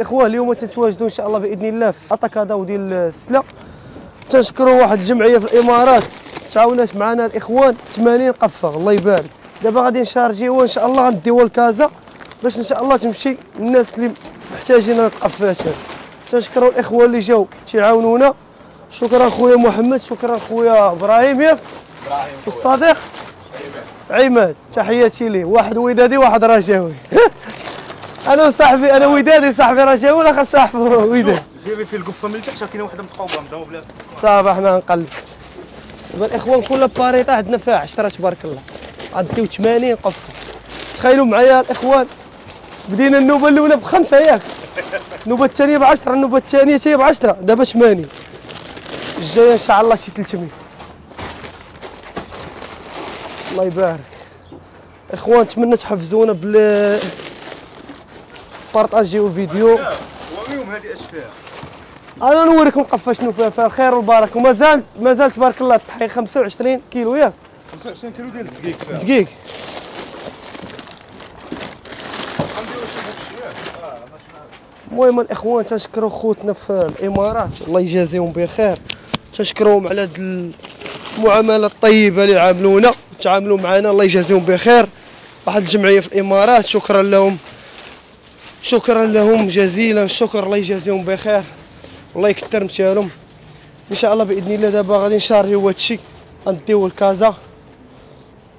اخوان اليوم تنتواجدوا ان شاء الله باذن الله في اتاكاداو ديال السله. تنشكروا واحد الجمعيه في الامارات تعاونات معنا الاخوان 80 قفه الله يبارك. دابا غادي نشارجيوها ان شاء الله غنديوها لكازا باش ان شاء الله تمشي الناس اللي محتاجين هاد القفات. تنشكروا الاخوان اللي جاوا تيعاونونا. شكرا خويا محمد، شكرا خويا ابراهيم ياك والصديق عماد، تحياتي ليه. واحد ودادي واحد رجاوي. انا وصاحبي، انا ودادي صاحبي رجاوي ولا خا صاحبه وداد. جيبي في القفه من التحت كاينه وحده متقوبه مدوبله صافي حنا نقلب. دابا الاخوان كل باريطه عندنا فيها 10 تبارك الله، غاديو 80 قفه. تخيلوا معايا الاخوان، بدينا النوبه الاولى بخمسه ياك، النوبه الثانيه ب10، النوبه الثانيه حتى هي ب10، دابا 80. الجايه ان شاء الله شي 300. الله يبارك. اخوان نتمنى تحفزونا بال بارطاجيو الفيديو. وريهم هذه اش فيها. انا نوريكم قفه شنو فيها الخير والبركه. ومازال تبارك الله التحقيق 25 كيلو ياك، 25 كيلو ديال الدقيق فيها. دقيق. المهم الاخوان تنشكروا خوتنا في الامارات الله يجازيهم بخير، تنشكروهم على هاد المعامله الطيبه اللي عاملونا وتعاملوا معنا الله يجازيهم بخير. واحد الجمعيه في الامارات شكرا لهم، شكرا لهم جزيلا الشكر، الله يجازيهم بخير والله يكثر مثالهم. ان شاء الله باذن الله دابا غادي نشارجيو هادشي غنديوه لكازا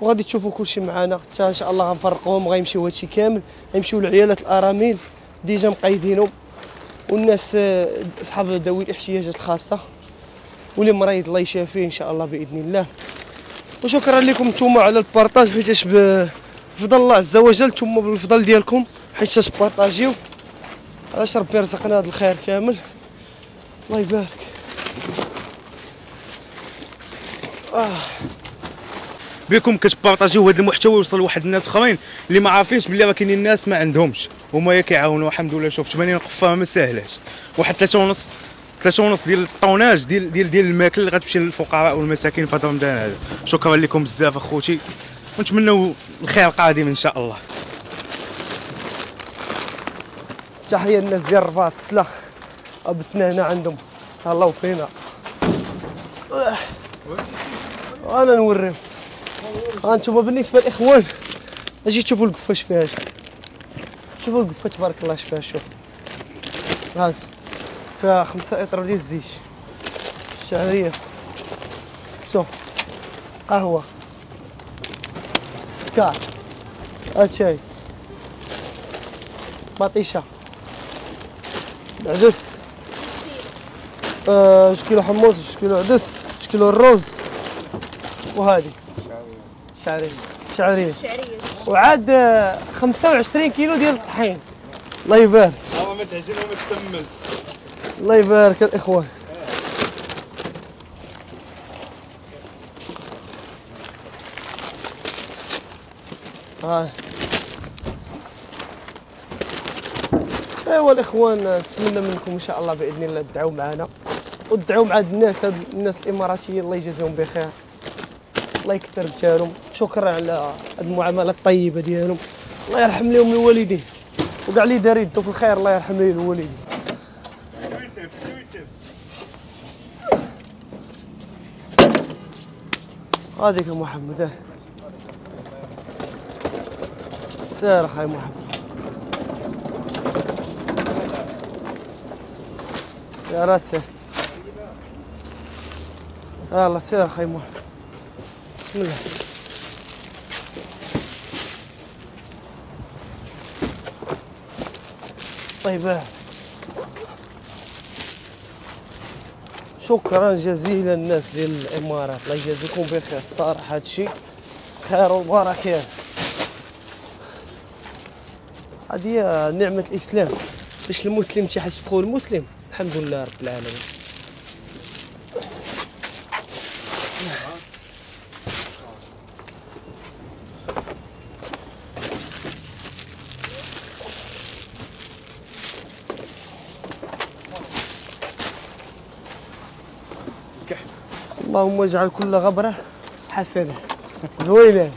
وغادي تشوفوا كلشي معنا حتى ان شاء الله غنفرقوهم. غيمشيو هادشي كامل، غيمشيو لعيالات الارامل ديجا مقيدينهم، والناس اصحاب ذوي الاحتياجات الخاصه واللي مريض الله يشافيه ان شاء الله باذن الله. وشكرا لكم نتوما على البارطاج، حيتاش بفضل الله عز وجل نتوما بالفضل ديالكم حيت تبارطاجيو، علاش ربي رزقنا هذا الخير كامل الله يبارك. بكم كتبارطاجيو هذا المحتوى يوصل لواحد الناس اخرين اللي ما عارفينش بلي راه كاينين الناس ما عندهمش هما كيعاونوا الحمد لله. شوف 80 قفه ما ساهلاش، واحد 3.5 ديال الطوناج ديال الماكله اللي غتمشي للفقراء والمساكين في هذا رمضان هذا. شكرا لكم بزاف اخوتي ونتمنوا الخير قادم ان شاء الله. تحيه للناس ديال الرباط السلا ابتنا هنا عندهم الله فينا. انا نوريهم. هانتوما بالنسبه للاخوان اجي تشوفوا القفه اش فيها. شوفوا القفه تبارك الله اش فيها. شوف هاد فيها 5 اطر ديال الزيت، الشعريه، سكسو، قهوه، السكر، اتاي، بطيشه، العدس، 2 كيلو حمص، 2 كيلو عدس، 2 كيلو الرز، وهذه شعريه وعاد 25 كيلو ديال الطحين الله يبارك. ما تعجن وما تسمن الله يبارك الاخوان. ايوا الاخوان نتمنى منكم ان شاء الله باذن الله تدعوا معنا وتدعوا مع الناس، هاد الناس الاماراتيين الله يجازيهم بخير الله يكثر مثالهم. شكرا على هاد المعامله الطيبه ديالهم، الله يرحم لهم الوالدين وكاع اللي دار يدو في الخير الله يرحم ليه الوالدين. هذيك محمد سير اخاي محمد، سيارات سير. يلا سير اخاي محمد بسم الله. طيب شكرا جزيلا الناس ديال الامارات الله يجازيكم بخير الصراحه هادشي خير وبركه. هذه هي نعمه الاسلام باش المسلم تيحس بخوه المسلم. الحمد لله رب العالمين. اللهم اجعل كل غبره حسنه زوينه.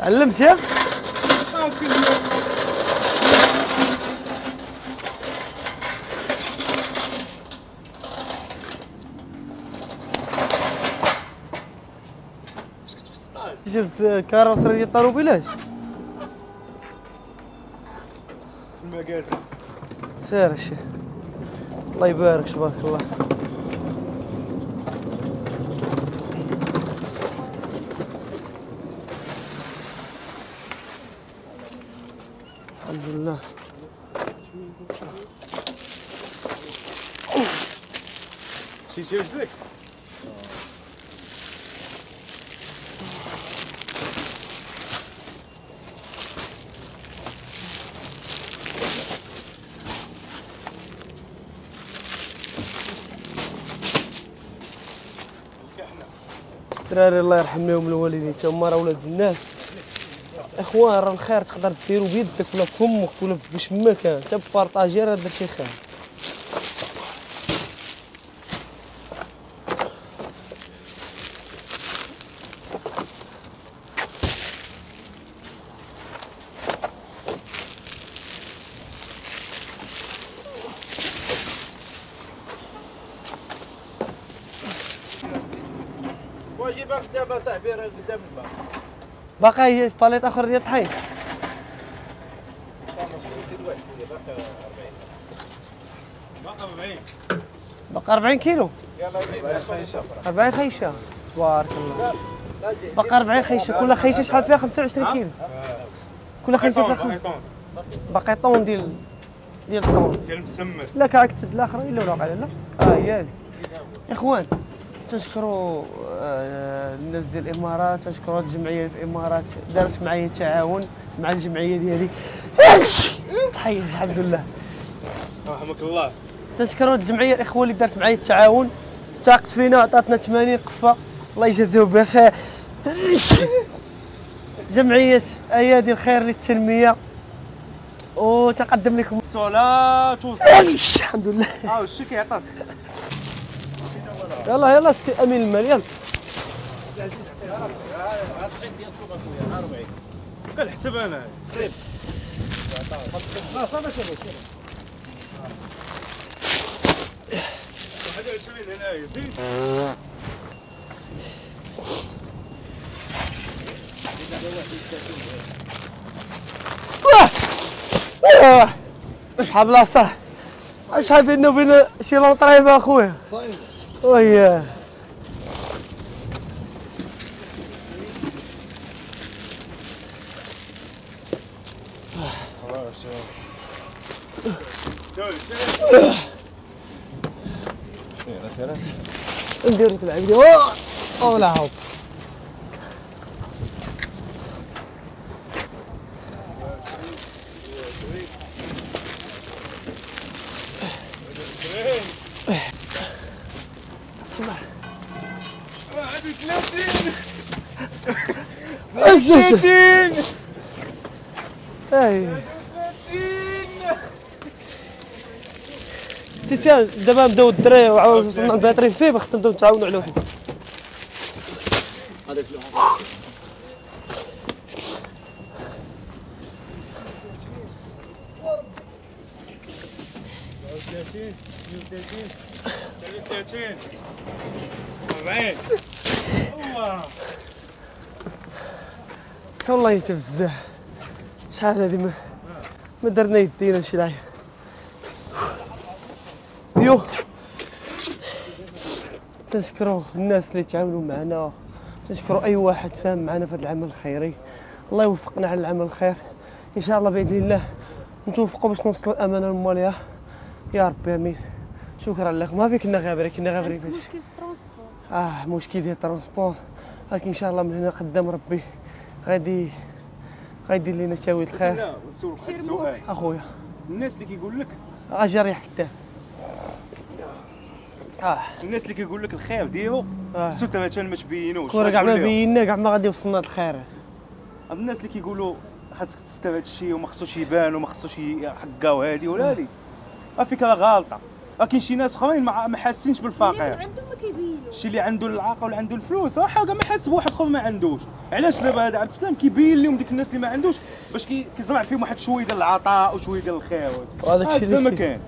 علمت يا جهز كاروسري ديال الطوموبيلات المقاسم سير الشيخ الله يبارك تبارك الله. الحمد لله. شي وجدك الدراري الله يرحم لهم الوالدين تا هما راه ولاد الناس. اخوان راه الخير تقدر ديرو بيدك ولا بفمك ولا باش ما كان حتى بارطاجي راه درتي خير. واجبك دابا صاحبي راه قدام الباب. باقي هي باليط اخر ديال الطحين. باقي 40 كيلو. يلاه زيد خيشه 40 خيشه تبارك الله. باقي 40 خيشه كل خيشه شحال فيها 25 كيلو. كل خيشه فيها باقي طون ديال الطون ديال المسمن. لا كاع تسد الاخر الا ولا على لا هي هذه. اخوان تنشكروا الناس ديال الامارات، تنشكروا هذه الجمعيه في الامارات دارت معايا تعاون مع الجمعيه ديالي. حي الحمد لله رحمك الله. تنشكروا الجمعيه الاخوه اللي دارت معايا التعاون، تاقت فينا وعطاتنا 80 قفه الله يجازيهم بخير. جمعيه ايادي الخير للتنميه وتقدم لكم الصلاة الحمد لله. وشي كيعطس. يلا يلا سي امين المال يلا. كنحسب انا سيب. صافي شوفوا سير. 21 هنايا زيد. شحال بلاصه شحال بيننا وبين شي لونطريفه اخويا صايب وياه. نديرو تلعب لي لا هوب هادي 30 اي سي دابا نبداو الدراري وعاود وصلنا الباتري فيه خصنا نبداو نتعاونوا على وحده. هذاك والله يتفزع شحال هادي ما درنا يدينا شي لعيب ديو. تنشكروا الناس اللي تعاونوا معنا، تنشكروا اي واحد ساهم معنا في هذا العمل الخيري. الله يوفقنا على العمل الخير ان شاء الله باذن الله، نتوفقوا باش نوصلوا الامانه للمواليه يا ربي امين. شكرا لكم. ما في كنا غابرين مشكل في الترونسبور. مشكل ديال الترونسبور، ولكن ان شاء الله من هنا قدام ربي غادي يدير لنا تاويل الخير. لا ونسولك واحد السؤال اخويا، الناس اللي كيقول لك اجي ريح قدام الناس اللي كيقول لك الخير ديرو سوت مثلا ما تبينوش كون كاع ما بينا كاع ما غادي يوصلنا الخير. هاد الناس اللي كيقولوا خاصك تستر هاد الشيء وما خصوش يبان وما خصوش يحكاو هادي ولا هادي، فكره غالطه. كاين شي ناس اخرين ما حاسينش بالفقير. اللي عنده ما كيبينوش. الشيء اللي عنده العاقه ولا عنده الفلوس صراحه كاع ما حاس بواحد اخر ما عندوش. علاش دابا هذا عبد السلام كيبين لهم ديك الناس اللي ما عندوش باش كيزرع فيهم واحد شويه ديال العطاء وشويه ديال الخير. وهذاك الشيء اللي ما كاين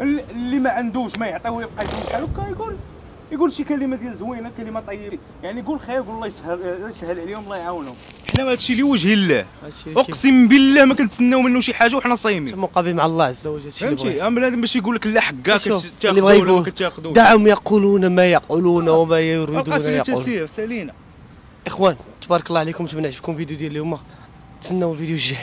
اللي ما عندوش ما يعطيوه يبقى يكون بحال هكا يقول شي كلمه ديال زوينه كلمه طيبه يعني يقول خير يقول الله يسهل عليهم الله يعاونهم. حنا هذا الشيء لوجه الله اقسم بالله ما كنتسناو منه شي حاجه وحنا صايمين مقابل مع الله عز وجل. فهمتي بنادم باش يقول لك لا حكا كتاخذوا ولا ما كتاخذوش. دعهم يقولون ما يقولون وما يريدون يقولون. تسير سالينا اخوان تبارك الله عليكم. نتمنى يعجبكم الفيديو ديال اليوم. تسناو الفيديو الجاي.